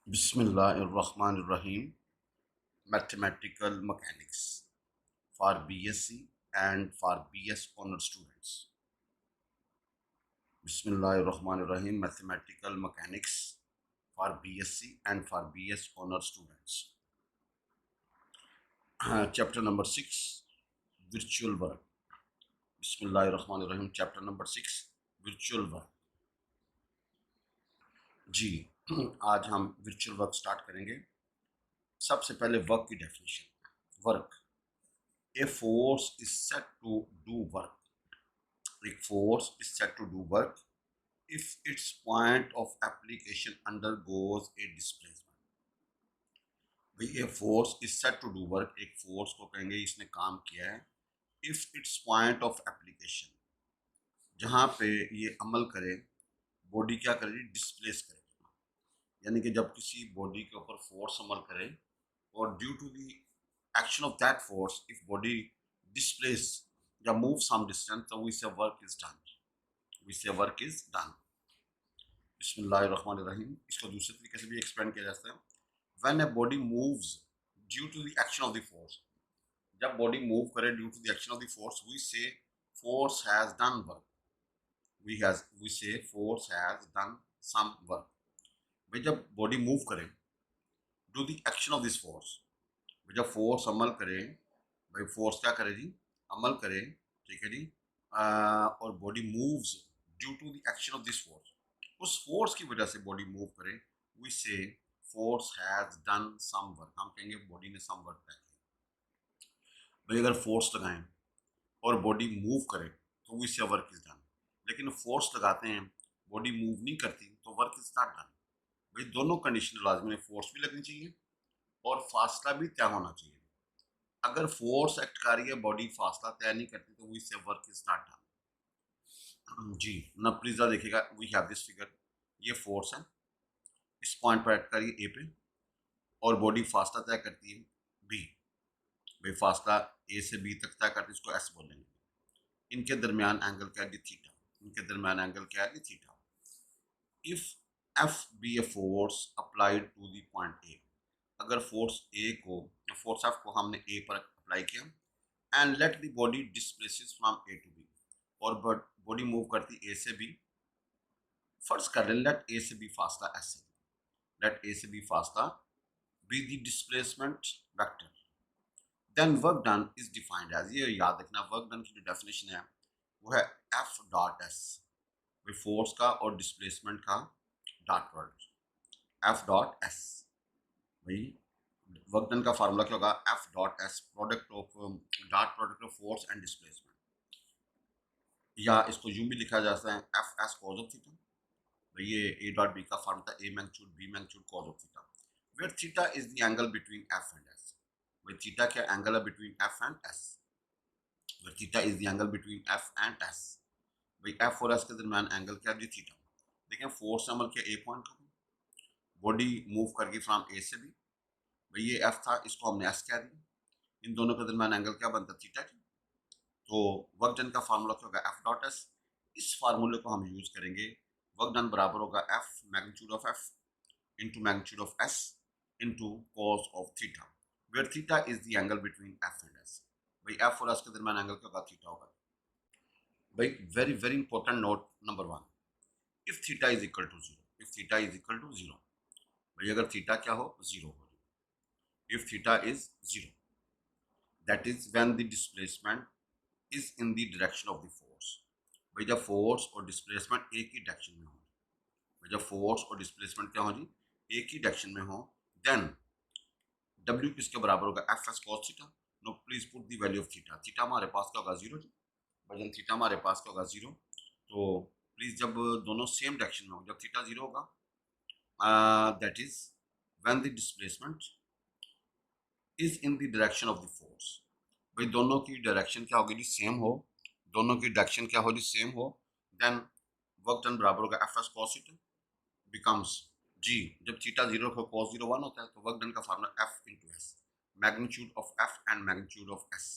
Bismillahirrahmanirrahim. Mathematical Mechanics for BSc and for BS honor students. Bismillahirrahmanirrahim. Mathematical Mechanics for BSc and for BS honor students. Chapter number 6, Virtual Work. Bismillahirrahmanirrahim. Chapter number 6, Virtual Work. जी आज हम virtual work start करेंगे। सबसे पहले work की definition. Work, a force is set to do work. A force is set to do work if its point of application undergoes a displacement. भाई a force is set to do work, एक force को कहेंगे इसने काम किया है if its point of application, जहाँ पे ये अमल करे, बॉडी क्या करेगी, डिस्प्लेस करेगी। यानी कि जब किसी बॉडी के ऊपर फोर्स अमल करे और due to the action of that force if body displace या मूव सम डिस्टेंस, तो we say work is done. We say work is done. बिस्मिल्लाहिर्रहमानिर्रहीम। इसको दूसरे तरीके से भी एक्सप्लेन किया जाता है। When a body moves due to the action of the force, जब बॉडी मूव करे due to the action of the force, we say force has done work. We say force has done some work. भाई जब body move करे due the action of this force, जब force अमल करे, भाई force क्या करे जी, अमल करे, ठीक है जी। और body moves due to the action of this force, उस फोर्स की वजह से बॉडी मूव करे, we say force has done some work. हम कहेंगे बॉडी ने सम वर्क किया। भाई अगर फोर्स लगाएं और बॉडी मूव करे तो we say work is done. लेकिन फोर्स लगाते हैं, बॉडी मूव नहीं करती, तो वर्क इज नॉट डन। भाई दोनों कंडीशन लाजमी है, फोर्स भी लगनी चाहिए और फासला भी तय होना चाहिए। अगर फोर्स एक्ट कर रही है, बॉडी फासला तय नहीं करती, तो we say work is not done. जी ना, प्लीज देखिएगा, वी हैव दिस फिगर। ये फोर्स है, इस पॉइंट पर एक्ट करिए ए पे, और बॉडी फासला तय करती है बी। भाई फासला ए से बी तक तय करती है, इसको एस बोलेंगे। इनके दरमियान एंगल क्या है, थीटा। इनके दरमियान एंगल क्या है, theta. If F be a force applied to the point A, अगर फोर्स ए को, फोर्स एफ को हमने ए पर अप्लाई किया, and let the body displaces from A to B, और बॉडी मूव करती ए से बी। फर्स्ट कर लें, लेट ए से बी फासला एस से, लेट ए से बी फासला be the displacement vector, then work done is defined as, ये याद रखना, वर्क डन की जो डेफिनेशन है वो है एफ डॉट एस, फोर्स का और डिस्प्लेसमेंट का dot product, F dot S. भाई वर्क डन का फार्मूला क्या होगा, F dot S, product of dot product of force and displacement, या इसको यूं भी लिखा जा सकता है F S cos of theta. भाई ये ए डॉट बी का formula, A magnitude B magnitude cos of theta, where theta is the angle between F and S. भाई थीटा क्या एंगल है between F and S, where theta is the angle between F and S. भाई F और S के दरमियान angle क्या है, theta. देखें फोर्स ने अमल किया ए पॉइंट को, बॉडी मूव कर गई फ्रॉम ए से बी, भाई ये एफ था, इसको हमने एस कह दिया, इन दोनों के दरमियान एंगल क्या बनता है, थीटा। तो वर्क डन का फार्मूला क्या होगा, एफ डॉट एस। इस फार्मूले को हम यूज करेंगे, वर्क डन बराबर होगा F magnitude of F into magnitude of S into cos of theta, where theta is the angle between F and S. भाई एफ और एस के दरमियान एंगल क्या होगा, थीटा होगा। भाई very very important note number one, if theta is equal to zero, if theta is equal to zero, भाई अगर थीटा क्या हो, जीरो हो, if theta is zero, that is when the displacement is in the direction of the force. भाई जब force और displacement एक ही direction में हो, भाई जब फोर्स और डिस्प्लेसमेंट क्या हो जी, एक ही डायरेक्शन में हो, देन W किसके बराबर होगा, F S cos theta. Now please put the value of theta, theta हमारे पास क्या होगा, जीरो जी। वजन थीटा हमारे पास क्या होगा, जीरो। तो प्लीज जब दोनों सेम डायरेक्शन में हो, जब थीटा जीरो होगा, that is when the displacement is in the direction of the force. भाई दोनों की डायरेक्शन क्या होगी जी, सेम हो, दोनों की डायरेक्शन क्या हो जी, सेम हो, देन वर्क डन बराबर होगा F S cos theta becomes जी, जब थीटा जीरो को कॉस जीरो वन होता है, तो वर्क डन का formula F into S, magnitude of F and magnitude of S.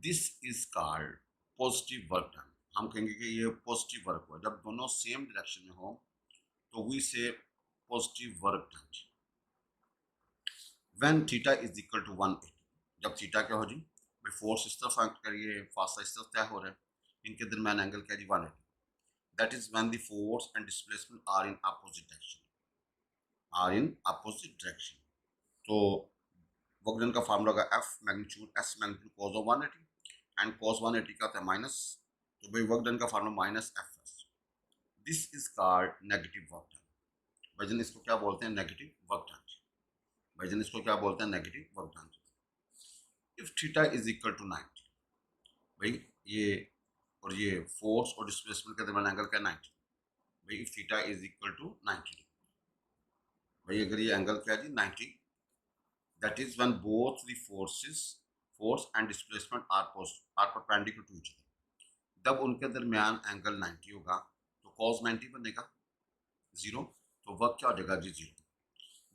This is called positive work done. हम कहेंगे कि ये पॉजिटिव वर्क हुआ जब दोनों सेम डायरेक्शन में हो, तो we say positive work done when theta is equal to 180। जब थीटा क्या हो जी भाई, फोर्स इस तरफ एक्ट करिए, फासला इस तरफ तय हो रहा है, इनके दरमियान एंगल क्या जी 180। That is when the force and displacement are in opposite direction. तो वर्क डन का फार्मूला का F magnitude S magnitude cos of 180 and cos 180 का था माइनस, तो भाई वर्क डन का formula minus F S. This is called negative work done. भाईजन इसको क्या बोलते हैं, नेगेटिव वर्क डन। भाईजन इसको क्या बोलते हैं, negative work done. If theta is equal to 90, भाई ये और ये फोर्स और डिस्प्लेसमेंट के दरमियान एंगल क्या 90। भाई if theta is equal to 90, भाई अगर ये एंगल क्या जी 90, that is when both the force and displacement are perpendicular to each other। जब उनके दरमियान एंगल 90 होगा तो cos 90 बनेगा 0, तो वर्क क्या हो जाएगा जी 0।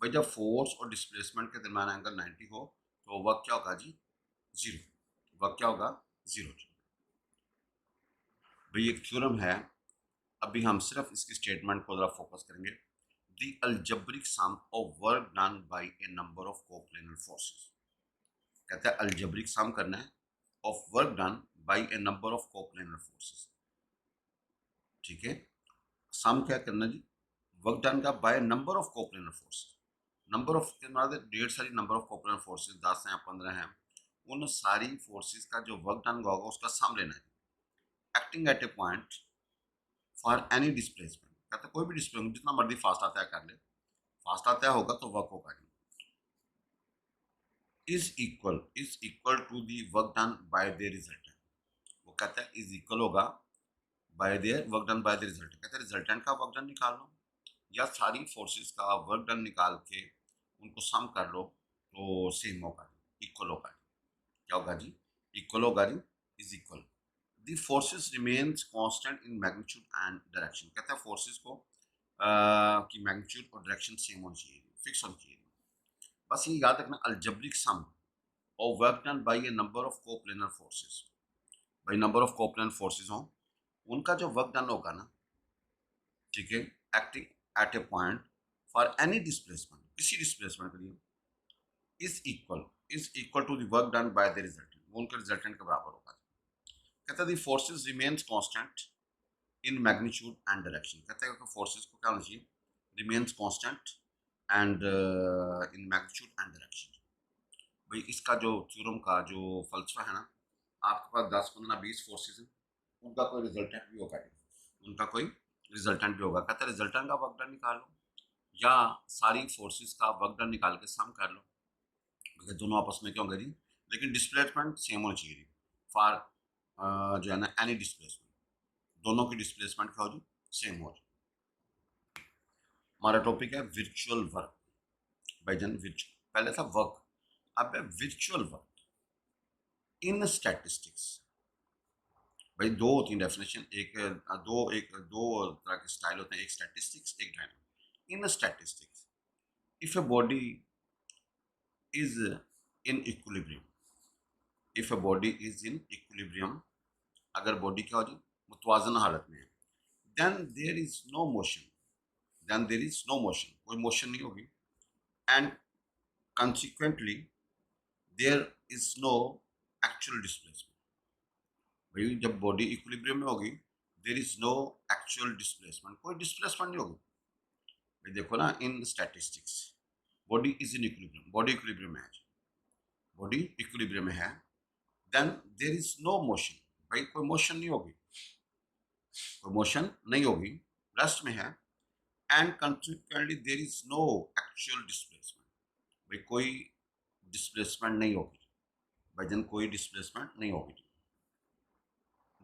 भाई जब फोर्स और डिस्प्लेसमेंट के दरमियान एंगल 90 हो तो वर्क क्या होगा जी 0, वर्क क्या होगा 0। भाई एक थ्योरम है, अभी हम सिर्फ इसकी स्टेटमेंट को जरा फोकस करेंगे। The algebraic sum of work done by a number of coplanar forces। कहता है अलजेब्रिक सम करना है of work done by a number of coplanar forces. ठीक है, सम क्या करना जी, वर्क डन का by number of coplanar forces. Number of ढेर सारी नंबर ऑफ कोप्लेनर फोर्सेस 10 हैं 15 हैं, उन सारी फोर्सेस का जो वर्क डन होगा उसका सम लेना है। Acting at a point for any displacement, कहते कोई भी डिस्प्लेसमेंट जितना मर्जी फासला तय कर ले, फासला तय होगा तो वर्क होगा is equal to the work done by the resultant. वो कहता है इज इक्वल होगा by their work done by the resultant. कहता है रिजल्टेंट का वर्क डन निकाल लो या सारी फोर्सेस का वर्क डन निकाल के उनको सम कर लो तो सेम होगा, इक्वल होगा। क्या होगा जी, इक्वल होगा जी, is equal. The forces remains constant in magnitude and direction. कहता है फोर्सेस को की मैग्नीट्यूड और डायरेक्शन सेम होनी चाहिए, फिक्स होनी चाहिए। बस ये याद रखना, अलजेब्रिक सम और work done by a number of coplanar forces, भाई नंबर ऑफ कोप्लेनर फोर्सेस हों, उनका जो वर्क डन होगा ना, ठीक है, acting at a point for any displacement, किसी डिस्प्लेसमेंट के लिए, is equal to the work done by the resultant, वो उनके रिजल्टेंट के बराबर होगा। कहता है the forces remains constant in magnitude and direction. कहता है कि फोर्सेस को क्या होना चाहिए, remains constant and in magnitude and direction. भाई इसका जो थ्योरम का जो फलसफा है ना, आपके पास 10 15 20 फोर्सेस हैं, उनका कोई रिजल्टेंट भी होगा, उनका कोई रिजल्टेंट भी होगा। कहता है रिजल्टेंट का वर्क डन निकाल लो या सारी फोर्सेस का वर्क डन निकाल के सम कर लो, क्योंकि दोनों आपस में क्या होंगे जी, लेकिन डिस्प्लेसमेंट सेम होनी चाहिए फॉर जो है ना एनी डिस्प्लेसमेंट, दोनों की डिस्प्लेसमेंट क्या हो जी, सेम हो। हमारा टॉपिक है वर्चुअल वर्क। भाई जन पहले था वर्क, अब है वर्चुअल वर्क इन स्टैटिस्टिक्स। भाई दो होती है डेफिनेशन, एक दो तरह के स्टाइल होते हैं, एक स्टैटिस्टिक्स एक dynamics. In statistics if a body is in equilibrium, if a body is in equilibrium, अगर बॉडी क्या हो जी मुतवाजन हालत में है, then there is no motion, then there is no motion, कोई मोशन नहीं होगी, and consequently there is no actual displacement। भाई जब बॉडी इक्विलिब्रियम में होगी there is no actual displacement, कोई डिस्प्लेसमेंट नहीं होगी। भाई देखो ना in statistics body is in equilibrium, body equilibrium में है, बॉडी इक्विलिब्रियम में है, then there is no motion, भाई कोई मोशन नहीं होगी, कोई मोशन नहीं होगी, रेस्ट में है, and consequently there is no actual displacement, भाई कोई डिस्प्लेसमेंट नहीं होगी, भाईजन कोई डिस्प्लेसमेंट नहीं होगी।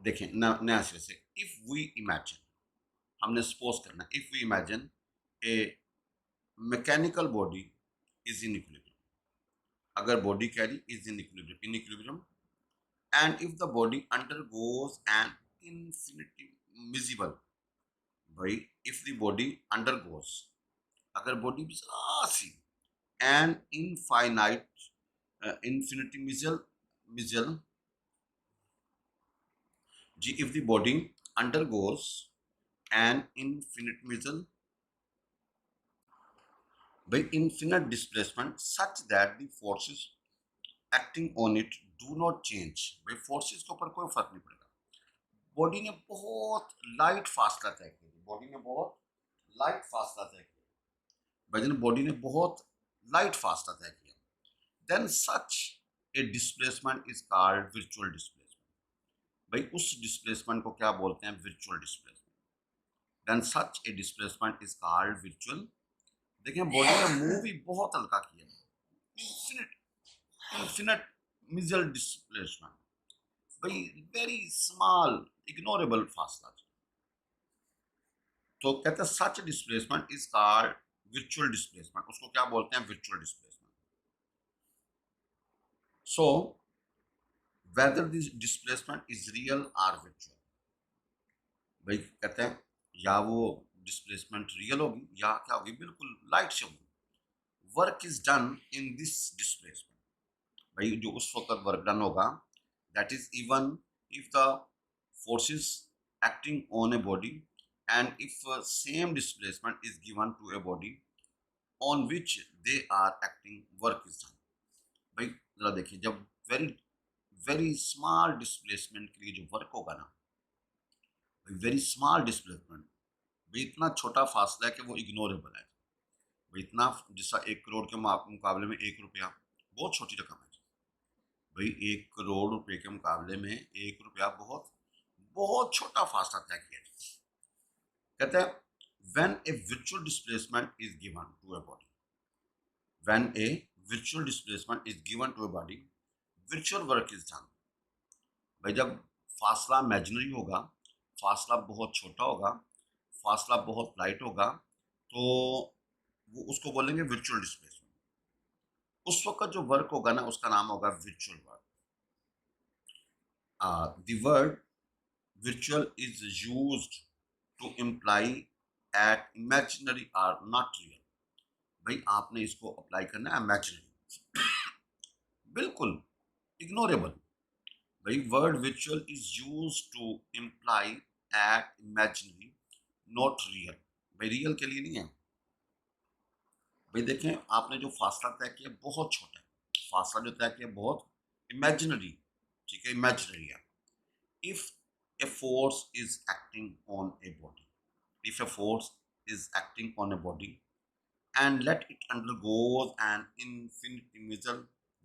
देखें नया सिरे से, इफ वी इमेजिन, हमने सपोज करना, if we imagine a mechanical body is in equilibrium, अगर body carry is in equilibrium and if the body undergoes an infinitesimal, भाई इफ द बॉडी अंडरगोज, अगर बॉडी सी an infinite infinitesimal G, if the body undergoes an infinitesimal by infinite displacement such that the forces acting on it do not change। भाई forces के ऊपर कोई फर्क नहीं पड़ेगा। बॉडी ने बहुत लाइट फासला तय किया, बॉडी ने बहुत लाइट फासला तय किया, भाई बॉडी ने बहुत लाइट फासला तय किया, then such a displacement is called virtual displacement. भाई उस डिस्प्लेसमेंट को क्या बोलते हैं? Virtual displacement. Then such a displacement is called virtual. देखिए बॉडी ने मूव भी बहुत हल्का किया, infinite infinite मिजल डिस्प्लेसमेंट, भाई वेरी स्मॉल इग्नोरेबल फासला। तो कहते हैं such displacement is called virtual displacement, उसको क्या बोलते हैं? Virtual displacement. So whether this displacement is real और विर्चुअल, भाई कहते हैं या वो डिस्प्लेसमेंट रियल होगी या क्या होगी? बिल्कुल लाइट से होगी। Work is done in this displacement, भाई जो उस वक्त वर्क डन होगा, that is even if the forces acting on a body and if same displacement is given to a body on which they are acting, work is done। भाई जरा देखिए, जब very very small displacement के लिए जो work होगा ना, very small displacement, भाई इतना छोटा फासला है कि वो इग्नोरेबल है। भाई इतना, जैसा 1 करोड़ के मुकाबले में 1 रुपया बहुत छोटी रकम है। भाई 1 करोड़ रुपए के मुकाबले में 1 रुपया बहुत बहुत छोटा फासला तय किया। कहते हैं when a virtual displacement is given to a body, when a virtual displacement is given to a body, virtual work is done। भाई जब फासला इमेजिनरी होगा, फासला बहुत छोटा होगा, फासला बहुत लाइट होगा, तो वो उसको बोलेंगे विर्चुअल डिस्प्लेसमेंट। उस वक्त जो वर्क होगा ना, उसका नाम होगा virtual work. The word virtual is used to imply at imaginary or not real। भाई आपने इसको अप्लाई करना है इमेजिनरी, बिल्कुल इग्नोरेबल। भाई word virtual is used to imply at imaginary not real, भाई रियल के लिए नहीं है। भाई देखें, आपने जो फासला तय किया बहुत छोटा है, फासला जो तय किया बहुत इमेजिनरी, ठीक है, इमेजिनरी है। if a force is acting on a body, if a force is acting on a body and let it undergoes an infinitesimal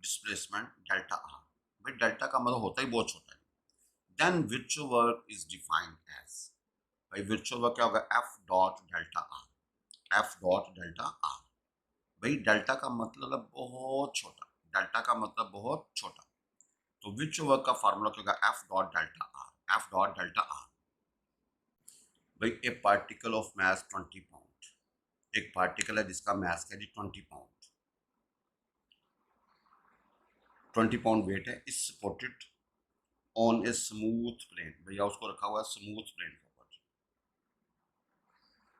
displacement delta r, भाई डेल्टा का मतलब होता ही बहुत छोटा है, then virtual work is defined as, भाई virtual work क्या होगा? f dot delta r, f dot delta r। भाई डेल्टा का मतलब है बहुत छोटा, डेल्टा का मतलब बहुत छोटा, तो virtual work का फार्मूला क्या होगा? f dot delta r, f dot delta r। भाई ए पार्टिकल ऑफ मास 20 पाउंड, एक पार्टिकल है जिसका मास है जी 20 पाउंड, 20 पाउंड वेट है, is supported on a smooth plane, भैया उसको रखा हुआ है स्मूथ प्लेन के ऊपर,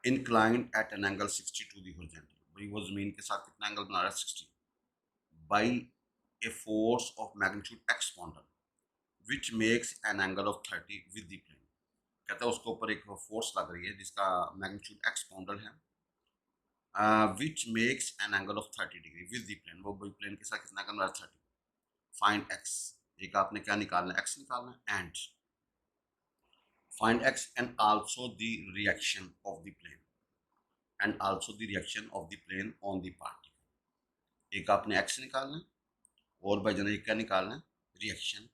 inclined at an angle 60 to the horizontal, भाई वो जमीन के साथ कितना एंगल बना रहा है? 60, by a force of magnitude X pounder which makes an angle of 30 with the plane. कहता है उसके ऊपर एक फोर्स लग रही है जिसका मैग्नीट्यूड एक्स पाउंडर है, which makes an angle of 30 degree with the plane, वो प्लेन के साथ कितना करना है? 30। फाइंड एक्स, एक आपने क्या निकालना है? एक्स निकालना है, and find X and also the reaction of the plane, and also the reaction of the plane on the particle. एक आपने एक्स निकालना है और भाई जन एक क्या निकालना है? Reaction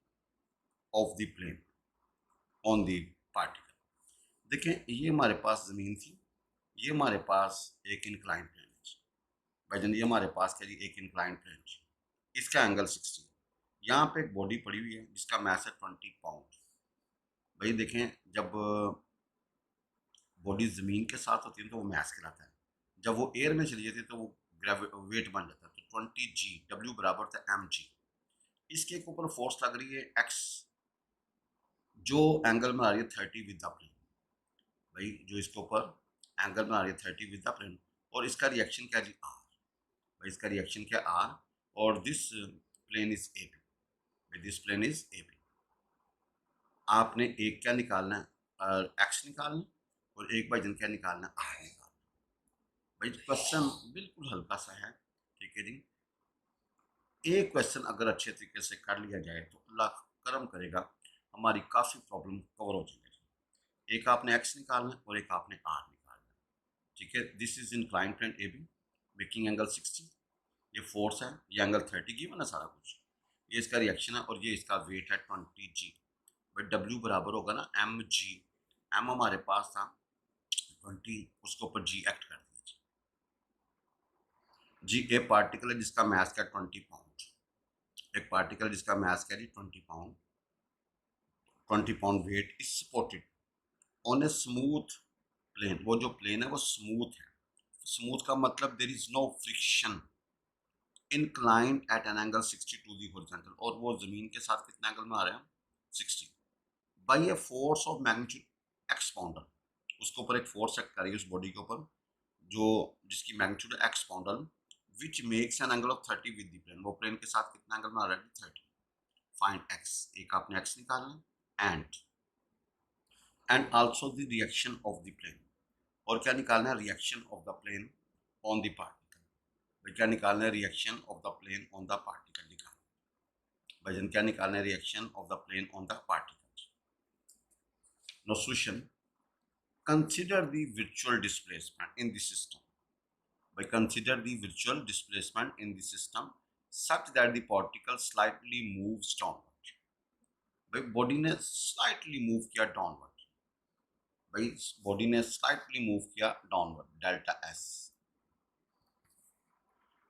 of the plane on the particle. देखें ये हमारे पास ज़मीन थी, ये हमारे पास एक इंक्लाइन प्लेन है भाई जन, ये हमारे पास क्या जी? एक इंक्लाइन प्लेन है, इसका एंगल 60, यहाँ पे एक बॉडी पड़ी हुई है जिसका मास है 20 पाउंड। भाई देखें, जब बॉडी ज़मीन के साथ होती है तो वो मास कहलाता है, जब वो एयर में चली जाती है तो वो वेट बन जाता है। तो 20 जी, डब्ल्यू बराबर था एम जी। इसके ऊपर फोर्स लग रही है एक्स, जो एंगल बना रही है 30 विद द प्लेन, भाई जो इसके ऊपर एंगल बना रही है 30 विद द प्लेन, और इसका रिएक्शन क्या जी? आर। भाई इसका रिएक्शन क्या? आर, और this plane is A B, this plane is A B. आपने एक क्या निकालना है? एक्स निकालना, और एक बाई जन क्या निकालना? आर निकालना। भाई क्वेश्चन बिल्कुल हल्का सा है, ठीक है जी। एक क्वेश्चन अगर अच्छे तरीके से कर लिया जाए तो अल्लाह करम करेगा, हमारी काफ़ी प्रॉब्लम कवर हो जाएगी। एक आपने एक्स निकालना है और एक आपने आर निकालना है, ठीक है। This is incline plane A B, making angle 60, ये फोर्स है, ये एंगल 30 गिवन है सारा कुछ, ये इसका रिएक्शन है और ये इसका वेट है 20 जी। बट डब्ल्यू बराबर होगा ना एम जी, एम हमारे पास था 20, उसके ऊपर जी एक्ट कर दिया जी। ए पार्टिकल है जिसका मास का 20 पाउंड, एक पार्टिकल जिसका मास का जी 20 pound, 20 pound weight is supported on a smooth plane. वो जो प्लेन है वो स्मूथ है, स्मूथ का मतलब there is no friction, inclined at an angle 60 to the horizontal, और वो जमीन के साथ कितने एंगल में आ रहे हैं 60, by a force of magnitude X poundal. उसके ऊपर एक फोर्स एक्ट करेगी उस बॉडी के ऊपर जो जिसकी magnitude X poundal, which makes an angle of 30 with the plane. वो प्लेन के साथ कितना एंगल में आ रहा है 30। फाइंड एक्स, एक आपने एक्स निकालना है and also the reaction of the plane. और क्या निकालना है, reaction of the plane on the particle. क्या निकालना है, reaction of the plane on the particle निकालना। भाईजान क्या निकालना है, reaction of the plane on the particle. Now solution, consider the virtual displacement in the system by consider the virtual displacement in the system such that the particle slightly moves downward। भाई body ने slightly move किया downward, भाई body ने slightly move किया downward, delta S.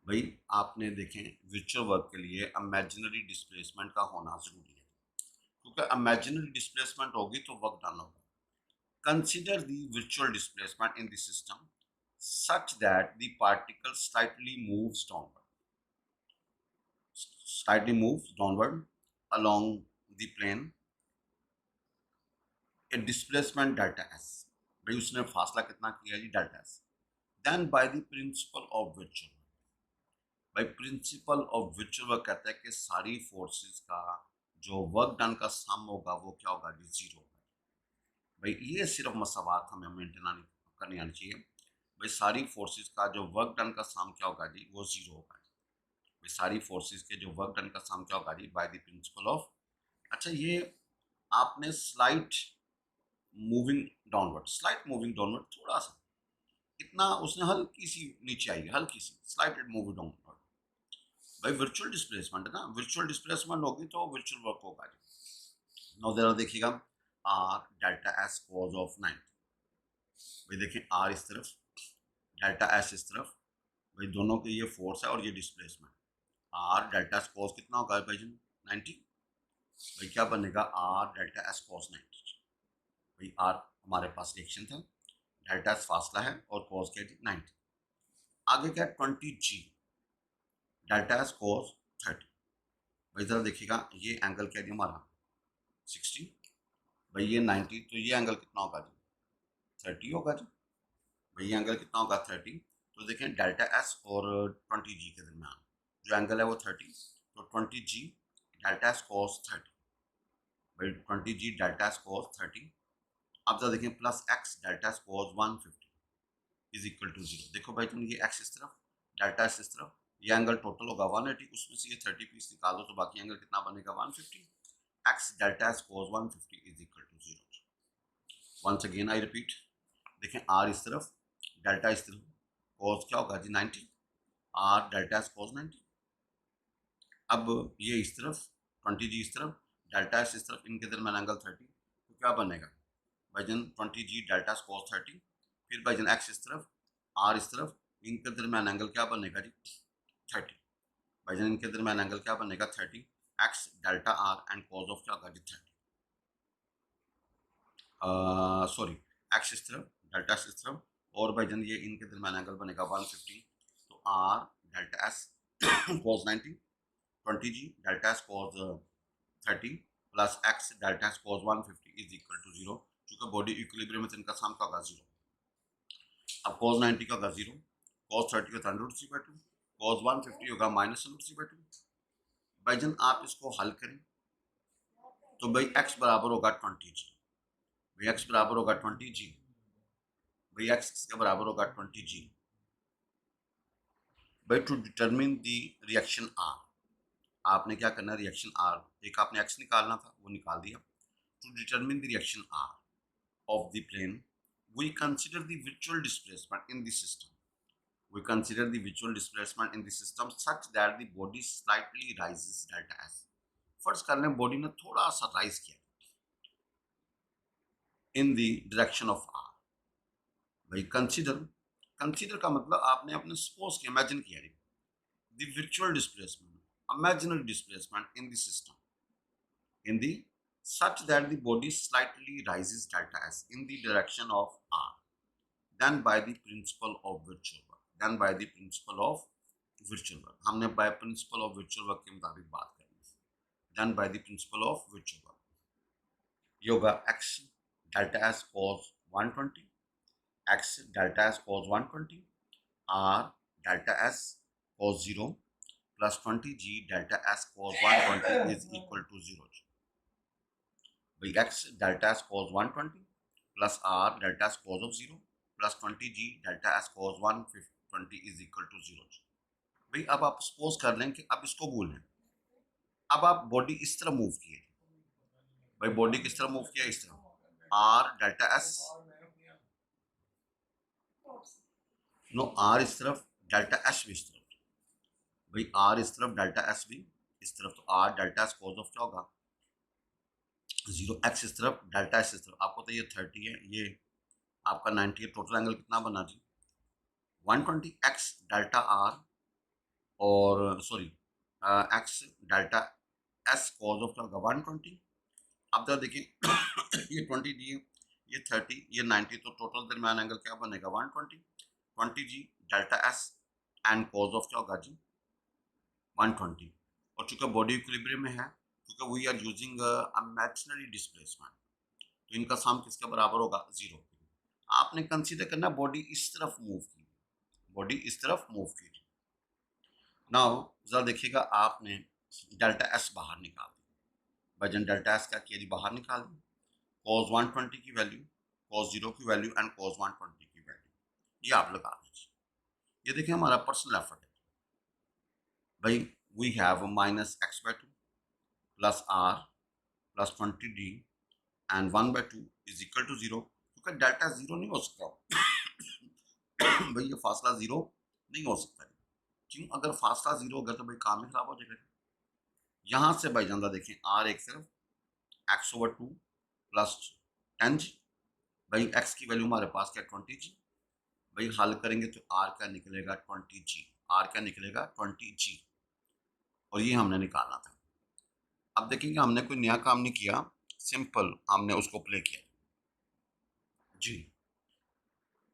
भाई आपने देखें विर्चुअल work के लिए इमेजिनरी डिस्प्लेसमेंट का होना जरूरी है, क्योंकि इमेजिनरी डिस्प्लेसमेंट होगी तो वर्क डन होगा। Consider the virtual displacement in the system such that the particle slightly moves downward along the plane, a displacement delta s। भाई उसने फासला कितना किया जी, delta S. Then by the principle of virtual, भाई principle of virtual work कहता है कि सारी फोर्सेस का जो वर्क डन का सम होगा वो क्या होगा जी, जीरो होगा। भाई ये सिर्फ मसावात हमें मेंटेन करनी आनी चाहिए। भाई सारी फोर्सेस का जो वर्क डन का सम क्या होगा जी, वो जीरो होगा। भाई सारी फोर्सेस के जो वर्क डन का सम क्या होगा जी, बाय द प्रिंसिपल ऑफ। अच्छा ये आपने स्लाइट मूविंग डाउनवर्ड थोड़ा सा, इतना उसने हल्की सी नीचे आई है, हल्की सी स्लाइट मूविंग डाउनवर्ड। भाई वर्चुअल डिस्प्लेसमेंट है ना, वर्चुअल डिस्प्लेसमेंट होगी तो वर्चुअल वर्क होगा जी। नाउ जरा देखिएगा, are delta S cos of 90। भाई देखिए आर इस तरफ, डेल्टा एस इस तरफ, भाई दोनों के ये फोर्स है और ये displacement. Are delta S cos कितना होगा भाई जी, 90। भाई क्या बनेगा, आर डेल्टा एस कॉस 90। भाई आर हमारे पास रिएक्शन था, डेल्टा एस फासला है और कॉस क्या है 90। आगे क्या 20 जी, डेल्टा एस कॉस 30। भाई जरा देखिएगा ये एंगल क्या है हमारा 60, भाई ये 90, तो ये एंगल कितना होगा जी, 30 होगा जी। भाई ये एंगल कितना होगा 30, तो देखें डेल्टा एस और 20 जी के दरमियान जो एंगल है वो 30, तो 20 जी डेल्टा एस कॉस 30। भाई 20 जी डेल्टा एस कॉस 30। अब जरा देखें plus X delta S cos 150 is equal to zero. देखो भाई तुम ये एक्स इस तरफ, डेल्टा एस इस तरफ, ये एंगल टोटल होगा 180, उसमें से ये 30 पीस निकाल दो तो बाकी एंगल कितना बनेगा 150। X delta S cos 150 is equal to zero. Once again I repeat, देखें आर इस तरफ, डेल्टा इस तरफ, कॉस क्या होगा जी 90, आर डेल्टा एस कॉस 90। अब ये इस तरफ 20 जी इस तरफ, डेल्टा एस इस तरफ, इनके दरमियान एंगल 30, तो क्या बनेगा भाईजन 20 जी डेल्टा कॉस 30। फिर भाईजन एक्स इस तरफ, आर इस तरफ, इनके दरमियान एंगल क्या बनेगा जी 30। भाईजन इनके दरमियान एंगल क्या बनेगा 30, x delta R and cos of क्या होगा जी 30, सॉरी एक्स इस तरफ, डेल्टा इस तरफ, और भाईजन ये इनके दरमियान एंगल बनेगा 150, तो R delta S cos 90, 20 g delta S cos 30 plus X delta S cos 150 is equal to zero. चूंकि बॉडी इक्विलिब्रियम में इनका सम का होगा जीरो। अब cos 90 का होगा जीरो, cos 30 का under root C by two, cos 150 होगा minus under C by two. भाईजन आप इसको हल करें तो भाई x बराबर होगा 20 जी, भाई x बराबर होगा 20 जी, भाई x किसके बराबर होगा 20 जी, भाई to determine the reaction R, आपने क्या करना है, रिएक्शन आर, एक आपने एक्स निकालना था, वो निकाल दिया। To determine the reaction R of the plane, we consider the virtual displacement in the system. We consider the virtual displacement in the system such that the body slightly rises delta s. First कर लें body ने थोड़ा सा rise किया in the direction of R. भाई consider, consider का मतलब आपने अपने सपोज के इमेजिन किया the virtual displacement, imaginary displacement in the system in the such that the body slightly rises delta s in the direction of r, then by the principle of virtual work, then by the principle of virtual work, हमने by principle of virtual work के मुताबिक बात करनी है, then by the principle of virtual work, ये होगा x delta s cos 120, x delta s cos 120, r delta s cos 0 plus 20g delta s cos 120 is equal to 0. भाई x delta s cos 120 plus r delta s cos of 0 plus 20g delta s cos 120 is equal to 0. भाई अब आप suppose कर लें कि अब इसको भूल लें, अब आप बॉडी इस तरह मूव किए, भाई बॉडी किस तरह मूव किया, इस तरह r डेल्टा s, नो r इस तरफ डेल्टा s भी इस तरफ, भाई r इस तरफ डेल्टा s भी इस तरफ, तो r डेल्टा s cos ऑफ क्या होगा 0, x इस तरफ डेल्टा s इस तरफ, आपको तो ये 30 है, ये आपका 90 है, टोटल एंगल कितना बना जी 120 x डेल्टा r और sorry x delta s cos of क्या होगा 120। अब जरा देखिए ये 20 दिए, ये 30, ये 90, तो टोटल दरमियान एंगल क्या बनेगा 120, 20g delta s and cos of क्या होगा जी 120। और चूंकि बॉडी इक्विलिब्रियम में है, क्योंकि we are using imaginary displacement, तो इनका सम किसके बराबर होगा 0। आपने कंसीडर करना बॉडी इस तरफ मूव की, बॉडी इस तरफ मूव की। नाउ जरा देखिएगा, आपने डेल्टा एस बाहर निकाल दी, वजन डेल्टा एस का किया जी बाहर निकाल दी, cos 120 की वैल्यू, cos 0 की वैल्यू एंड cos 120 की वैल्यू, ये आप लगा दीजिए। ये देखिए हमारा पर्सनल एफर्ट है, भाई we have minus X by two plus R plus 20d and 1/2 is equal to 0, क्योंकि डेल्टा 0 नहीं हो सकता भाई ये फासला 0 नहीं हो सकता। क्यों, अगर फासला 0 होगा तो भाई काम ही खराब हो जाएगा। यहाँ से भाई जानदा देखें r एक तरफ x/2 प्लस 10g, भाई x की वैल्यू हमारे पास क्या 20g, भाई हल करेंगे तो r क्या निकलेगा 20g, r क्या निकलेगा 20g, और ये हमने निकालना था। अब देखेंगे हमने कोई नया काम नहीं किया, सिंपल हमने उसको प्ले किया जी।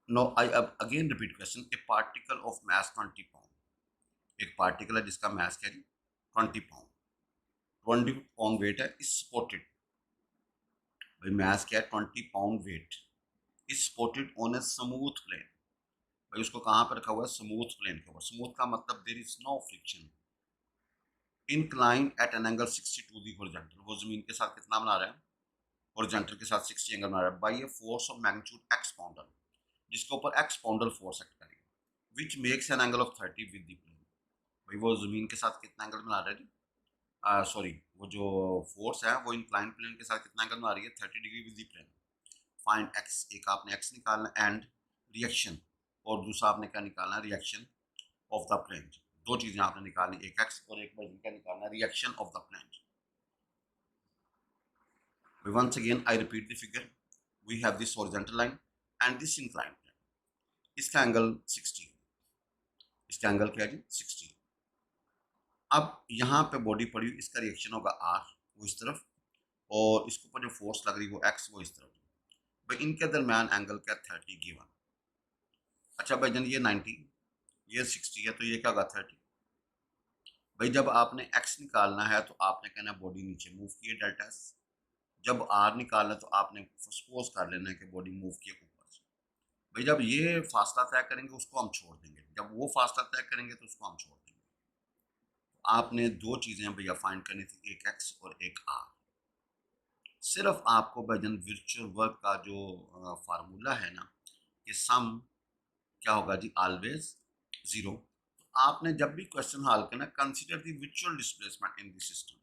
नो आई अब again repeat question, a particle of mass 20 pound, एक पार्टिकल है जिसका मास क्या है 20 पाउंड, 20 पाउंड वेट है, इज सपोर्टेड, भाई मास क्या है 20 pound weight, is supported on a smooth plane, भाई उसको कहाँ पर रखा हुआ है स्मूथ प्लेन के ऊपर, स्मूथ का मतलब there is no friction, incline at an angle 60 to the horizontal, वो जमीन के साथ कितना बना रहा है हॉरिजॉन्टल के साथ 60 एंगल बना रहा है, by a force of magnitude X poundal, जिसके ऊपर एक्स पाउंडल फोर्स एक्ट करेगी, which makes an angle of 30 with the plane, भाई वो जमीन के साथ कितना एंगल बना रहा है, सॉरी वो जो फोर्स है वो इंक्लाइन प्लेन के साथ कितना एंगल बना रही है 30 degree with the plane. Find X, एक आपने एक्स निकालना एंड रिएक्शन, और दूसरा आपने क्या निकालना है रिएक्शन ऑफ द प्लेन, दो चीजें आपने निकालनी, एक एक्स और एक बार क्या निकालना reaction of the plane. Once again I repeat the figure, we have this horizontal line and this inclined plane, इसका एंगल 60, इसका एंगल क्या है 60। अब यहाँ पे बॉडी पड़ी हुई, इसका रिएक्शन होगा r, वो इस तरफ, और इसके ऊपर जो फोर्स लग रही है वो x, वो इस तरफ, भाई इनके दरमियान एंगल क्या 30 गिवन। अच्छा भाई जन ये 90, ये 60 है, तो ये क्या होगा 30। भाई जब आपने x निकालना है तो आपने कहना बॉडी नीचे मूव की है डेल्टा s, जब r निकालना है तो आपने सपोज कर लेना है कि बॉडी मूव की है ऊपर से, भाई जब ये फासला तय करेंगे उसको हम छोड़ देंगे, जब वो फासला तय करेंगे तो उसको हम छोड़ देंगे। आपने दो चीज़ें भैया फाइंड करनी थी, एक x और एक r। सिर्फ आपको भजन वर्चुअल वर्क का जो फार्मूला है ना कि सम क्या होगा जी ऑलवेज 0, आपने जब भी क्वेश्चन हल करना, consider the virtual displacement in the system.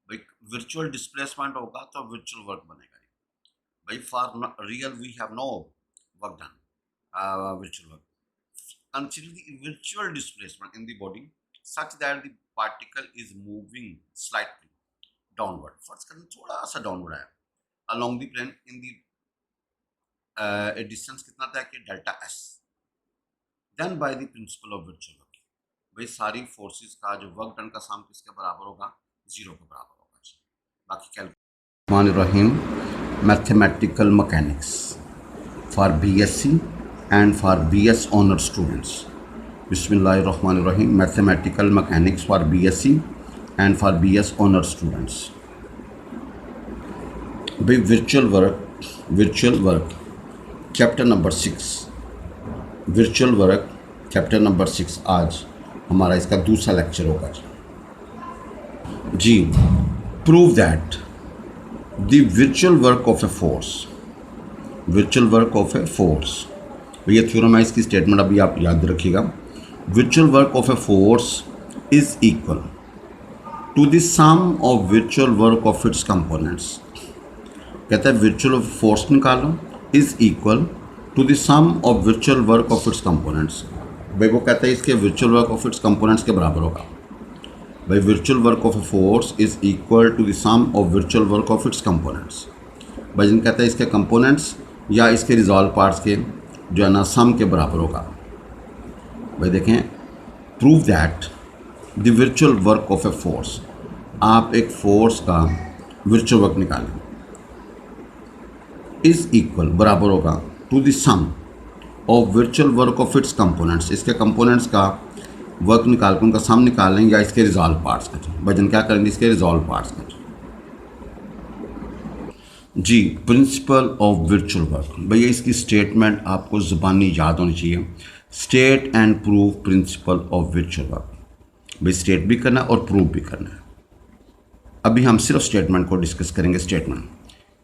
भाई वर्चुअल डिस्प्लेसमेंट होगा तो वर्चुअल वर्क बनेगा। भाई for real we have no work done, virtual work. Consider the virtual displacement in the body such that the particle is moving slightly downward. फर्ज करें थोड़ा सा downward है along the plane in the distance कितना तय कि delta S, then by the principle of virtual work। भाई सारी फोर्सेस का जो वर्क डन का सम किसके बराबर होगा? जीरो के बराबर होगा। बाकी calculation mathematical mechanics for BSc and for BS honor students। Bismillahirrahmanirrahim। Mathematical mechanics for BSc and for BS honor students। भाई virtual work chapter number 6, virtual work chapter number 6 आज हमारा इसका दूसरा लेक्चर होगा जी। Prove that the virtual work of a force, ये थ्योरमाइज की statement अभी आप याद रखिएगा। Virtual work of a force is equal to the sum of virtual work of its components. कहता है वर्चुअल फोर्स निकालो is equal to the sum of virtual work of its components. भाई वो कहता है इसके virtual work of its components के बराबर होगा। भाई virtual work of a force is equal to the sum of virtual work of its components. भाई जिन कहता है इसके कंपोनेंट्स या इसके रिजॉल्व पार्ट्स के जो है ना सम के बराबर होगा। भाई देखें, prove that the virtual work of a force, आप एक फोर्स का वर्चुअल वर्क निकालें, इज इक्वल बराबर होगा to the sum of virtual work of its components. इसके कंपोनेंट्स का वर्क निकाल कर उनका सम निकाल लें या इसके रिजॉल्व पार्ट्स का। भाई क्या करेंगे? इसके रिजॉल्व पार्ट्स का जी। प्रिंसिपल ऑफ वर्चुअल वर्क, भैया इसकी स्टेटमेंट आपको ज़बानी याद होनी चाहिए। State and prove principle of virtual work. भाई स्टेट भी करना है और प्रूव भी करना है। अभी हम सिर्फ स्टेटमेंट को डिस्कस करेंगे। Statement,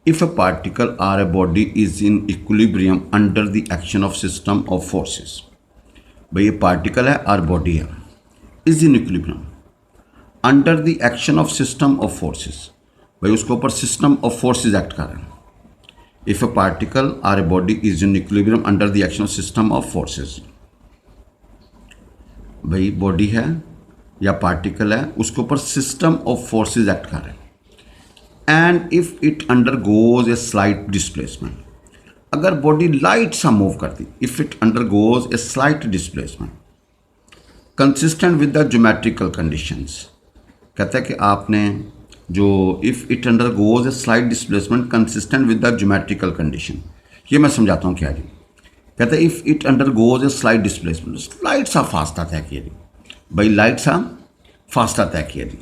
if a particle or a body is in equilibrium under the action of system of forces. भाई ये पार्टिकल है और बॉडी है, is in equilibrium under the action of system of forces. भाई उसके ऊपर सिस्टम ऑफ फोर्सेस एक्ट कर रहे हैं। If a particle or a body is in equilibrium under the action of system of forces. भाई body है या particle है, उसके ऊपर सिस्टम ऑफ फोर्सेस एक्ट कर रहे हैं। And if it undergoes a slight displacement, अगर बॉडी लाइट सा मूव करती, if it undergoes a slight displacement consistent with the geometrical conditions. कहता है कि आपने जो if it undergoes a slight displacement consistent with the geometrical condition, ये मैं समझाता हूँ क्या जी। कहता है if it undergoes a slight displacement, light सा फास्ता तय किया जी। भाई लाइट सा फास्ता तय किया जी।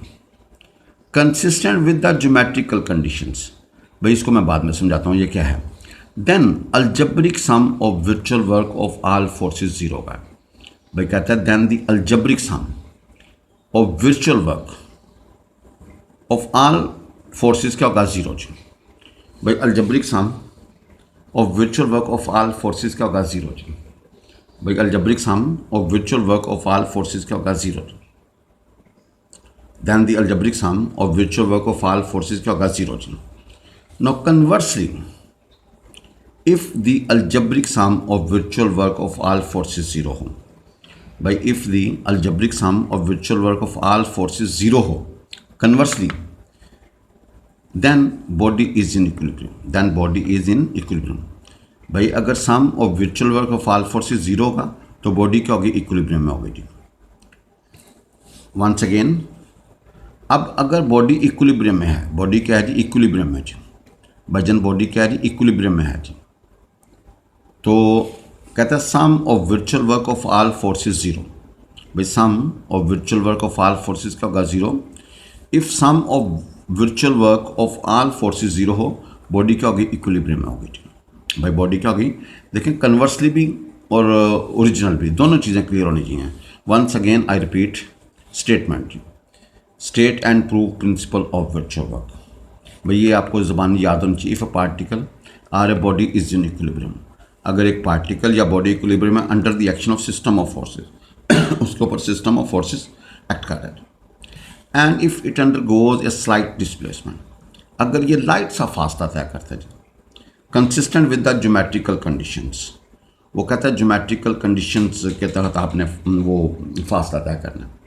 Consistent with the geometrical conditions, भाई इसको मैं बाद में समझाता हूँ ये क्या है। Then algebraic sum of virtual work of all forces zero होगा। भाई कहता है then the algebraic sum of virtual work of all forces क्या होगा? जीरो जी। भाई algebraic sum of virtual work of all forces क्या होगा? जीरो जी। भाई algebraic sum of virtual work of all forces क्या होगा? Zero. Then the algebraic sum of virtual work of all forces क्या होगा? Zero ji. Now conversely, if the algebraic sum of virtual work of all forces zero हो, भाई if the algebraic sum of virtual work of all forces zero हो, conversely then body is in equilibrium। भाई अगर sum of virtual work of all forces zero होगा तो body क्या होगी? Equilibrium में होगी जी। वंस अगेन, अब अगर बॉडी इक्विलिब्रियम में है, बॉडी क्या है जी? इक्विलिब्रियम में जी। वजन बॉडी क्या है जी? इक्विलिब्रियम में है जी। तो कहता है sum of virtual work of all forces zero. भाई sum of virtual work of all forces क्या होगा? Zero. If sum of virtual work of all forces zero हो, बॉडी क्या होगी? इक्विलिब्रियम में होगी। भाई बॉडी क्या होगी? देखें कन्वर्सली भी और ओरिजिनल भी दोनों चीज़ें क्लियर होनी चाहिए। Once again I repeat statement, state and prove principle of virtual work. भाई ये आपको ज़बान याद होनी चाहिए। If a particle or a body is in equilibrium, अगर एक पार्टिकल या बॉडी इक्विलिब्रियम में under the action of system of forces, उसके उसके ऊपर सिस्टम ऑफ फोर्सेस एक्ट कर रहे हैं। And if it undergoes a slight displacement, अगर ये लाइट सा फासला तय करता है consistent with the geometrical conditions, वो कहता है ज्योमेट्रिकल कंडीशंस के तहत आपने वो फासला तय करना है।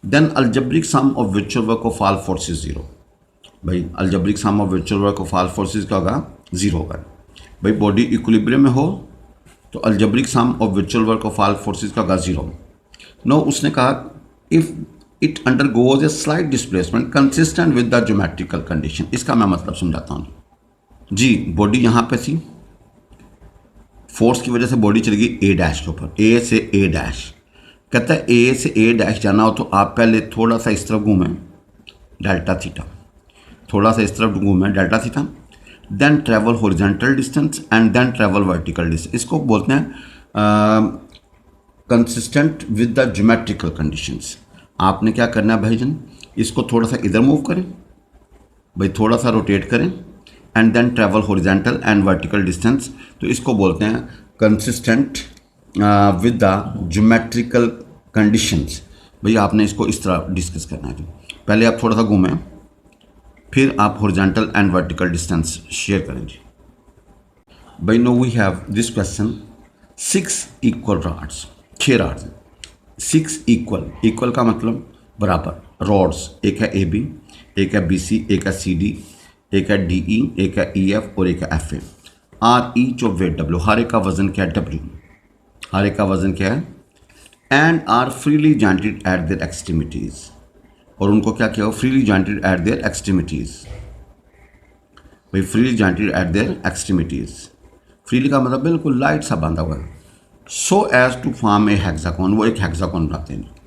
Then algebraic sum of virtual work of all forces zero. भाई algebraic sum of virtual work of all forces क्या होगा? जीरो होगा। भाई बॉडी इक्विलिब्रियम में हो तो algebraic sum of virtual work of all forces का होगा जीरो। नो उसने कहा if it undergoes a slight displacement consistent with the geometrical condition. इसका मैं मतलब समझाता हूँ जी। बॉडी यहाँ पे थी, फोर्स की वजह से बॉडी चली गई ए डैश के ऊपर, ए से ए डैश। कहता है ए से ए डैश जाना हो तो आप पहले थोड़ा सा इस तरफ घूमें डेल्टा थीटा, थोड़ा सा इस तरफ घूमें delta theta, then travel horizontal distance and then travel vertical distance. इसको बोलते हैं consistent with the geometrical conditions. आपने क्या करना है भाईजान, इसको थोड़ा सा इधर मूव करें, भाई थोड़ा सा रोटेट करें and then travel horizontal and vertical distance. तो इसको बोलते हैं consistent with the geometrical conditions. भाई आपने इसको इस तरह डिस्कस करना है। पहले आप थोड़ा सा घूमें, फिर आप horizontal and vertical distance share करें जी। भाई now we have this question 6 equal rods, 6 rods हैं, 6 इक्वल, इक्वल का मतलब बराबर रॉड्स। एक है ए बी, एक है बी सी, एक है सी डी, एक है डी ई, एक है ई एफ और एक है F A. Are each of weight W, हर एक का वजन क्या है? डब्ल्यू, हर एक का वजन क्या है? And are freely jointed at their extremities, और उनको क्या किया हो? Freely jointed at their extremities. भाई freely jointed at their extremities, freely का मतलब बिल्कुल लाइट सा बांधा हुआ है। So as to form a hexagon, वो एक हेक्सागोन बनाते हैं।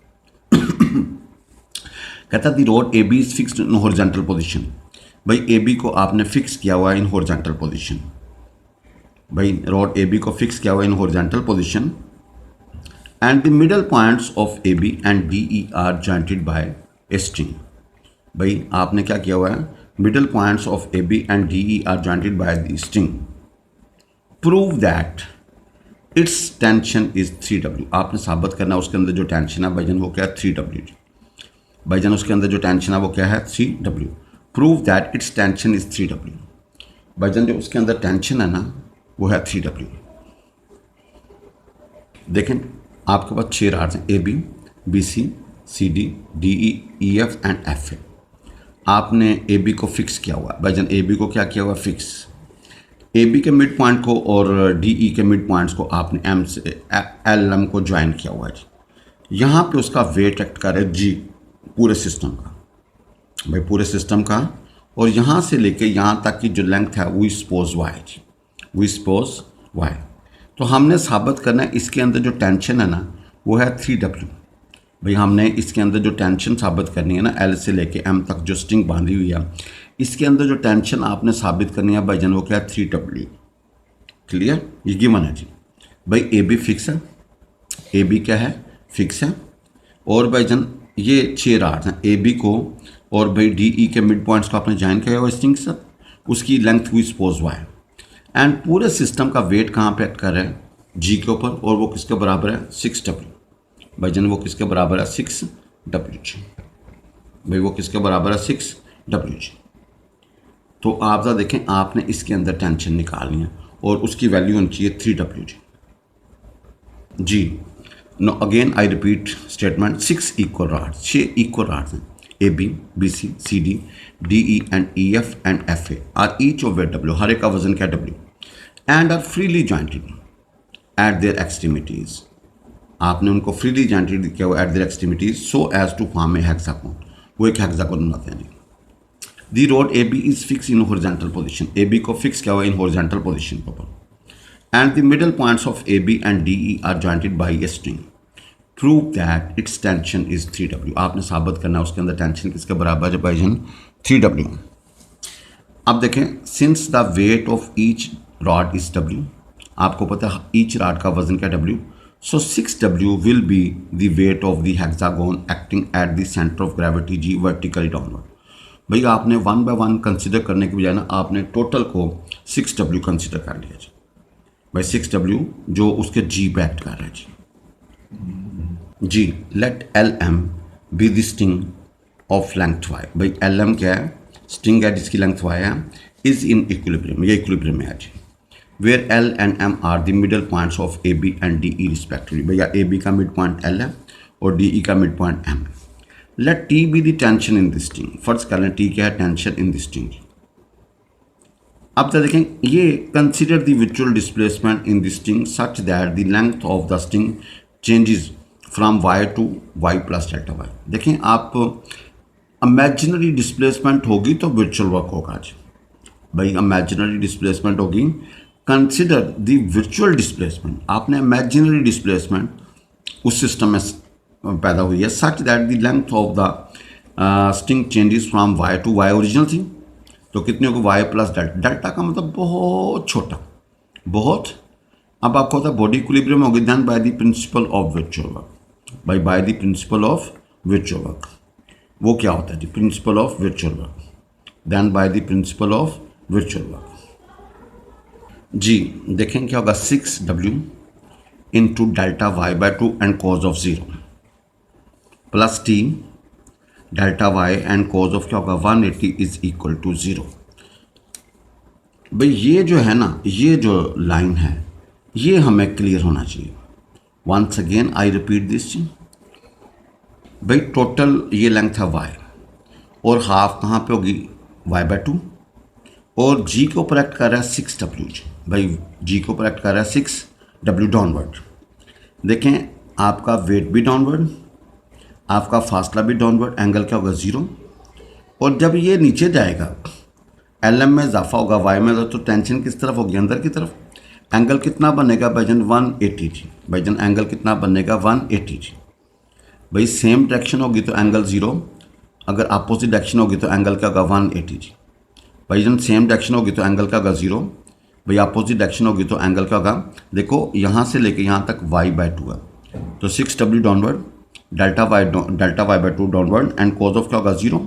कहता the rod A B is fixed in horizontal position. भाई ए बी को आपने फिक्स किया हुआ है इन हॉरिजॉन्टल पोजीशन। भाई रॉड ए बी को फिक्स किया हुआ in horizontal position and the middle points of A B and D E are jointed by a string. भाई आपने क्या किया हुआ है? Middle points of A B and D E are jointed by the string. Prove that its tension is 3W। आपने साबित करना उसके अंदर जो टेंशन है भाईजान वो क्या है? 3W। भाईजान उसके अंदर जो टेंशन है वो क्या है? 3W। Prove that its tension is 3W। भाईजान जो उसके अंदर टेंशन है ना वो है 3W। देखें आपके पास 6 रॉड्स हैं, A B, B C, C D, D E, E F and F A. आपने ए बी को फिक्स किया हुआ है। भाईजान ए बी को क्या किया हुआ? फिक्स। ए बी के मिड पॉइंट को और डी ई के मिड पॉइंट्स को आपने एम से एल एम को ज्वाइन किया हुआ है जी। यहाँ पे उसका वेट एक्ट कर रहा है जी, पूरे सिस्टम का, भाई पूरे सिस्टम का। और यहाँ से लेके यहाँ तक की जो लेंथ है वी सपोज वाई जी, वी सपोज वाई। तो हमने साबित करना है इसके अंदर जो टेंशन है ना वो है 3W। भाई हमने इसके अंदर जो टेंशन साबित करनी है ना एल से लेके एम तक जो स्ट्रिंग बांधी हुई है, इसके अंदर जो टेंशन आपने साबित करनी है भाईजान वो क्या है? 3W। क्लियर? ये गिवन है जी। भाई ए बी फिक्स है, ए बी क्या है? फिक्स है। और भाईजान ये 6 रॉड्स हैं, ए बी को और भाई डी ई के मिड पॉइंट्स को आपने ज्वाइन किया हुआ स्ट्रिंग से, उसकी length we suppose y. And पूरे सिस्टम का वेट कहाँ पे एक्ट कर रहा है? जी के ऊपर, और वो किसके बराबर है? 6W। भाईजान वो किसके बराबर है? 6W जी। भाई वो किसके बराबर है? 6W जी। तो आप जरा देखें, आपने इसके अंदर टेंशन निकालनी है और उसकी वैल्यू होनी चाहिए 3W जी। जी no again I repeat statement, 6 equal rods, 6 equal rods हैं, A B, B C, C D, D E and E F and F A are each of weight W, हर एक का वजन क्या? W। And are freely jointed at their extremities. आपने उनको freely jointed किया हुआ at their extremities so as to form a hexagon, वो एक हेक्सागोन बनाते हैं। The rod A B is fix in horizontal position, A B को fix किया हुआ इन हॉरिजॉन्टल पोजीशन के ऊपर। And the middle points of A B and D E are jointed by a string. Prove that its tension is 3W। आपने साबित करना है उसके अंदर टेंशन किसके बराबर है भाईजान? 3W। अब देखें, since the weight of each rod is W, आपको पता है ईच रॉड का वजन क्या? W। So 6W will be the wait of the hexagon acting at the centre of gravity G vertically downward. भैया आपने 1 बाय 1 कंसिडर करने के बजाय ना आपने टोटल को 6W कंसिडर कर लिया जी। भाई 6W जो उसके G पे एक्ट कर रहा है जी, जी, let L M B the string of length Y. भाई एल एम क्या है, स्ट्रिंग है जिसकी लेंथ वाई है, इज इन इक्विलिब्रियम, ये इक्विलिब्रियम में है जी। Where L and M are the middle points of A B and D E respectively. भैया ए बी का मिड पॉइंट एल है और डी ई का मिड पॉइंट एम है। Let T be the tension in the string. First कर लें T क्या है, टेंशन इन द स्ट्रिंग। अब तो देखें ये consider the visual displacement in the string such that the length of the string changes from y to y plus delta y. देखें आप इमेजिनरी डिस्प्लेसमेंट होगी तो वर्चुअल वर्क होगा आज। भाई इमेजिनरी डिस्प्लेसमेंट होगी, कंसिडर द वर्चुअल डिस्प्लेसमेंट। आपने imaginary displacement उस सिस्टम में पैदा हुई है such that the length of the string changes from y to y original थी तो कितने होगी वाई प्लस डेल्टा। डेल्टा का मतलब बहुत छोटा, बहुत। अब आपको होता है बॉडी इक्विलिब्रियम होगी then by the principle of virtual work. By the principle of virtual work वो क्या होता है जी, principle of virtual work, then by the principle of virtual work. जी देखें क्या होगा, 6W into delta Y by 2 and cos of 0 plus T delta Y and cos of क्या होगा 180 इज इक्वल टू 0। भाई ये जो है ना, ये जो लाइन है ये हमें क्लियर होना चाहिए। Once again I repeat this. भाई टोटल ये लेंथ है वाई और हाफ कहाँ पे होगी वाई बाय 2 और जी को ऊपर एक्ट कर रहा है 6W। भाई जी को ऊपर एक्ट कर रहा है 6W डाउनवर्ड। देखें आपका वेट भी डाउनवर्ड, आपका फासला भी डाउनवर्ड, एंगल क्या होगा 0। और जब ये नीचे जाएगा एल एम में इजाफा होगा वाई में, तो टेंशन किस तरफ होगी, अंदर की तरफ। एंगल कितना बनेगा भाईजान 180 जी। भाईजान एंगल कितना बनेगा 180 जी। भाई सेम डायरेक्शन होगी तो एंगल 0, अगर अपोजिट डायरेक्शन होगी तो एंगल क्या होगा 180 जी। भाईजान सेम डायरेक्शन होगी तो एंगल क्या होगा 0, भाई अपोजिट डायरेक्शन होगी तो एंगल क्या होगा, देखो यहाँ से लेके यहाँ तक वाई बाय 2 है तो 6W downward, delta Y by 2 downward and cos of क्या होगा 0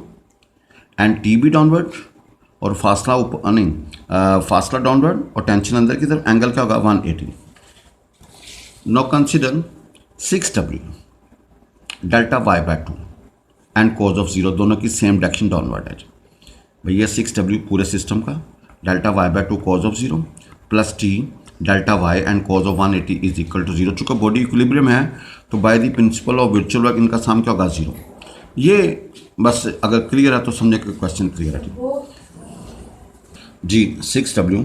एंड टी भी डाउनवर्ड और फासला ऊपर नहीं फासला डाउनवर्ड और टेंशन अंदर की तरफ, एंगल क्या होगा 180। Now consider 6W delta Y by 2 and cos of 0, दोनों की सेम डायरेक्शन डाउनवर्ड है। भैया 6W पूरे सिस्टम का, delta Y by 2 cos of 0 plus T delta Y and cos of 180 is equal to 0। चूँकि बॉडी इक्विलिब्रियम है तो by the principle of virtual work इनका साम क्या होगा 0। ये बस अगर क्लियर है तो समझे कि क्वेश्चन क्लियर है जी। 6W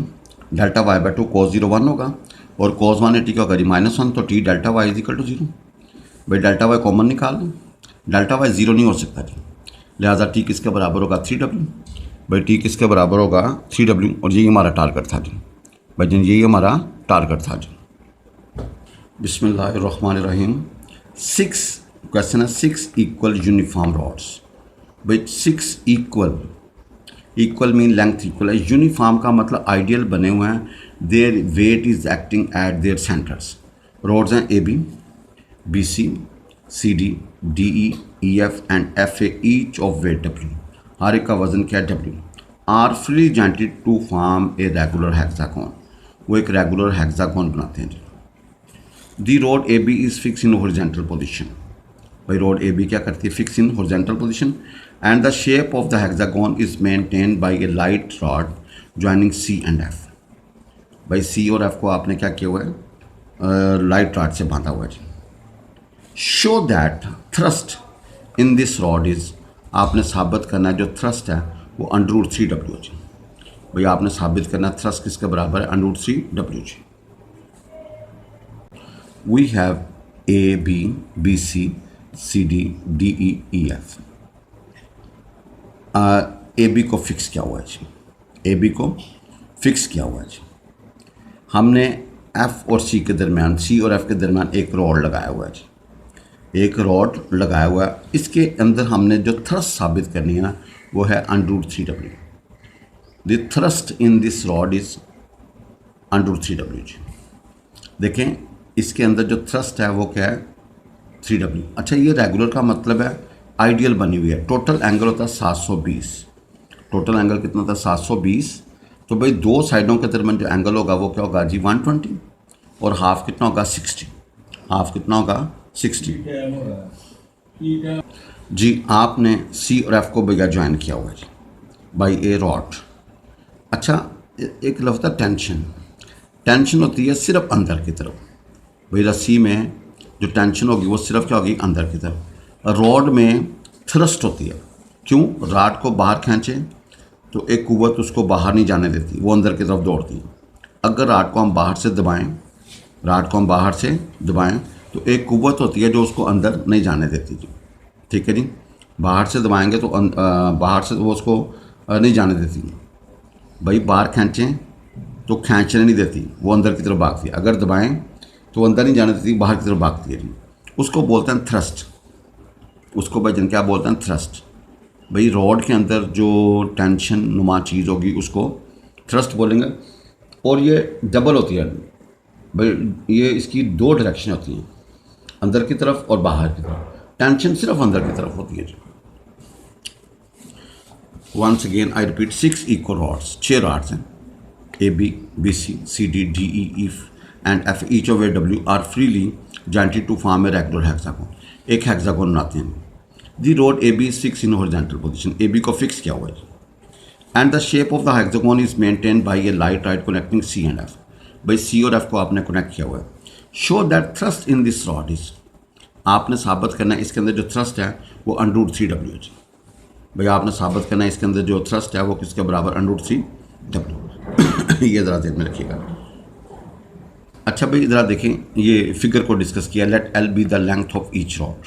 delta Y by 2 cos 0 1 होगा और कॉज 180 क्या होगा जी -1, तो T delta y is equal to 0। भाई डेल्टा वाई कॉमन निकाल दें, डेल्टा वाई 0 नहीं हो सकता जी, लिहाजा टी किसके बराबर होगा 3W। भाई टी किसके बराबर होगा 3W और यही हमारा टारगेट था जी। भाई जी यही हमारा टारगेट था जी। बिस्मिल्लाहिर्रहमानिर्रहीम। 6 क्वेश्चन है 6 इक्वल यूनिफॉर्म रॉड्स। भाई 6 इक्वल मीन लेंथ इक्वल है, यूनिफॉर्म का मतलब आइडियल बने हुए हैं, their weight is acting at their centres. Rods हैं AB, BC, CD, DE, EF and FA, each of weight W, हर एक का वजन क्या है W, are free jointed to form a regular hexagon, वो एक रेगुलर हेक्सागोन बनाते हैं जी। The rod AB is fix in horizontal position. भाई रोड AB क्या करती है, fix in horizontal position and the shape of the hexagon is maintained by a light rod joining C and F। भाई C और F को आपने क्या किया हुआ है, लाइट रॉड से बांधा हुआ है जी। Show that thrust in this rod is, आपने साबित करना है जो थ्रस्ट है वो √3W जी। भाई आपने साबित करना है थ्रस्ट किसके बराबर है, √3W जी। We have AB, BC, CD, DE, EF। AB को फिक्स किया हुआ है जी, AB को फिक्स किया हुआ है जी। हमने F और C के दरमियान, C और F के दरमियान एक रॉड लगाया हुआ है जी, एक रॉड लगाया हुआ है। इसके अंदर हमने जो थ्रस्ट साबित करनी है ना वो है √3W। The thrust in this rod is √3W जी। देखें इसके अंदर जो थ्रस्ट है वो क्या है 3W। अच्छा ये रेगुलर का मतलब है आइडियल बनी हुई है। टोटल एंगल होता है 720, टोटल एंगल कितना होता है 720। तो भाई दो साइडों के दरमियान जो एंगल होगा वो क्या होगा जी 120 और हाफ कितना होगा 60, हाफ कितना होगा 60 जी। आपने सी और एफ को भैया ज्वाइन किया हुआ है जी बाई ए रॉड। अच्छा, एक लफ्ज़ था टेंशन। टेंशन होती है सिर्फ अंदर की तरफ। भाई रस्सी में जो टेंशन होगी वो सिर्फ क्या होगी, अंदर की तरफ। रॉड में थ्रस्ट होती है। क्यों? राड को बाहर खींचे तो एक कुव्वत उसको बाहर नहीं जाने देती, वो अंदर की तरफ दौड़ती है। अगर राड को हम बाहर से दबाएं तो एक कुव्वत होती है जो उसको अंदर नहीं जाने देती जी। ठीक है जी। बाहर से दबाएंगे तो बाहर से वो उसको नहीं जाने देती। भाई बाहर खींचें तो खींचने नहीं देती, वो अंदर की तरफ भागती है। अगर दबाएं तो अंदर नहीं जाने देती, बाहर की तरफ भागती है जी। उसको बोलते हैं थ्रस्ट। उसको भाई जन क्या बोलते हैं, थ्रस्ट। भाई रॉड के अंदर जो टेंशन नुमा चीज़ होगी उसको थ्रस्ट बोलेंगे। और ये डबल होती है भाई, ये इसकी दो डायरेक्शन होती हैं, अंदर की तरफ और बाहर की तरफ। टेंशन सिर्फ अंदर की तरफ होती है जी। Once again I repeat, 6 equal rods, 6 rods हैं। A B, B C, C D, D E, F and F, each of a W are freely jointed to form a regular hexagon. एक hexagon बनाते हैं। The rod A B is fix in horizontal position. A B को fix किया हुआ है and the shape of the hexagon is maintain by a light right connecting C and F. भाई C और F को आपने कनेक्ट किया हुआ है। Show that thrust in this rod is, आपने साबित करना है इसके अंदर जो थ्रस्ट है वो √3W है। भाई आपने साबित करना है इसके अंदर जो थ्रस्ट है वो किसके बराबर, √3W। ये ज़रा ध्यान में रखिएगा। अच्छा भाई ज़रा देखें, ये फिगर को डिस्कस किया। Let L be the length of each rod.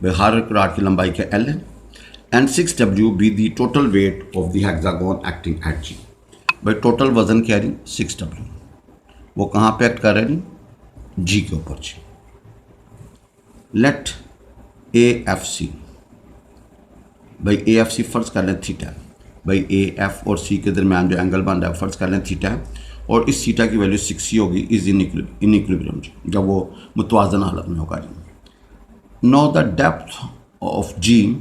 भाई हर रॉड की लंबाई क्या L है। And 6W be the total weight of the hexagon acting at G। भाई टोटल वजन क्या है, 6W। वो कहाँ पे एक्ट कर रहे हैं, G के ऊपर जी। लेट AFC, भाई AFC फर्ज कर लें थीटा। भाई AF और C के दरमियान जो एंगल बन रहा है फर्ज कर लें थीटा है, और इस थीटा की वैल्यू 6 होगी। इज इन इक्विलिब्रियम जब वो मुतवाजन हालत में होगा जी। Now the depth of G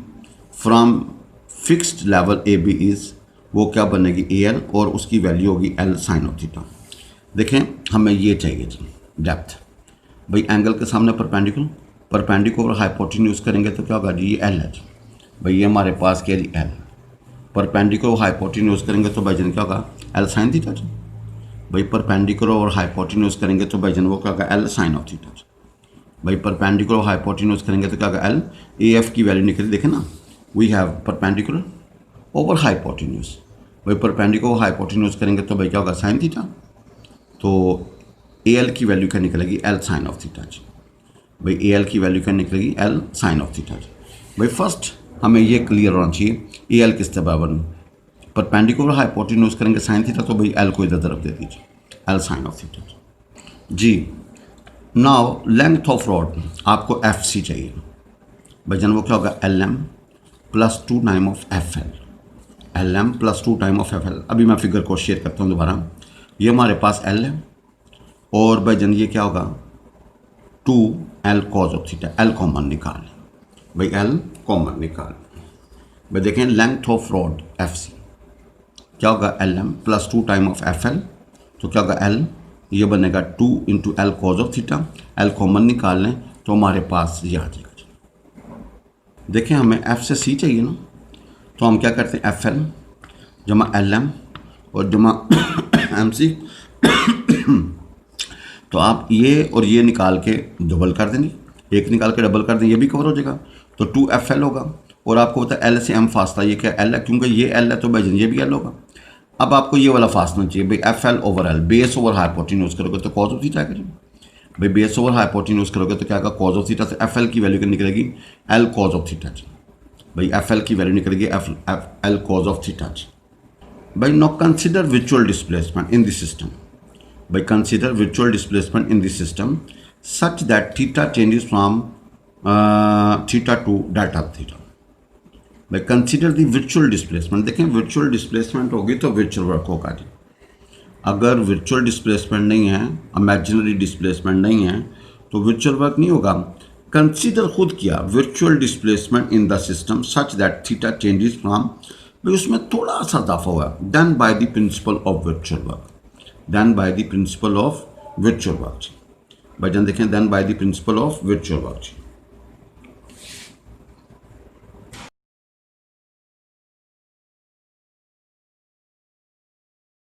from fixed level AB is, वो क्या बनेगी AL, और उसकी वैल्यू होगी L साइन ऑफ थीटा। देखें हमें ये चाहिए जी डेप्थ। भाई एंगल के सामने परपेंडिकुलर हाइपोटेन्यूज करेंगे तो क्या होगा जी, ये L है जी। भाई ये हमारे पास क्या जी, L। परपेंडिकुलर हाइपोटेन्यूज करेंगे तो भाईजन क्या होगा, L साइन थीटा जी। भाई परपेंडिकुलर और हाइपोटेन्यूज करेंगे तो भाईजन वो क्या होगा, L साइन ऑफ थीटा जी। भाई परपेंडिकुलर हाइपोटेन्यूज करेंगे तो क्या होगा, L। AF की वैल्यू निकली, देखें ना, we have perpendicular over hypotenuse. भाई परपेंडिकुलर हाइपोटेन्यूज करेंगे तो भाई क्या होगा, साइन थीटा। तो AL की वैल्यू क्या निकलेगी, L साइन ऑफ थीटा जी। भाई AL की वैल्यू क्या निकलेगी, L साइन ऑफ थीटा जी। भाई फर्स्ट हमें ये क्लियर होना चाहिए AL किसके बराबर में। परपेंडिकुलर हाइपोटेन्यूज करेंगे साइन थीटा, तो भाई L को इधर तरफ दे दीजिए, L साइन ऑफ थीटा जी। नाउ लेंथ ऑफ रॉड आपको FC चाहिए। भाई जन वो क्या होगा, LM plus 2 time of FL। LM plus 2 time of FL। अभी मैं फिगर को शेयर करता हूँ दोबारा। ये हमारे पास L है, और भाई जन ये क्या होगा, 2L cause of theta. L common निकाल, भाई L कॉमन निकाल। भाई देखें लेंथ ऑफ रॉड FC क्या होगा, LM plus 2 time of FL। तो क्या होगा L, ये बनेगा 2 into L cos of theta. L common निकाल लें तो हमारे पास ये आ जाएगा। देखें हमें F से C चाहिए ना, तो हम क्या करते हैं, FL जमा LM और जमा MC। तो आप ये और ये निकाल के डबल कर देंगे, एक निकाल के डबल कर दें, ये भी कवर हो जाएगा। तो 2FL होगा, और आपको पता है L से M फासला ये क्या L है, क्योंकि ये L है तो भाई ये भी L होगा। अब आपको ये वाला फासला चाहिए भाई, FL over L। Base over hypotenuse करोगे तो कॉज ऑफ थीटा आएगा। भाई बेस ओवर हाइपोटेन्यूज करोगे तो क्या आएगा, कॉज ऑफ थीटा। से FL की वैल्यू क्या निकलेगी, L कॉज ऑफ थीटा जी। भाई FL की वैल्यू निकलेगी L कॉज ऑफ थीटा जी। भाई now consider visual displacement in this system. भाई consider visual displacement in this system such that theta changes from theta to delta theta. भाई consider the visual displacement. देखें visual displacement होगी तो visual work होगा जी। अगर visual displacement नहीं है, imaginary displacement नहीं है, तो विजुअल वर्क नहीं होगा। कंसिडर खुद किया visual displacement in the system such that theta changes from, भाई उसमें थोड़ा सा इजाफा हुआ, done by the principle of visual work. Done by the principle of visual work. भाईजान देखें then by the principle of virtual work.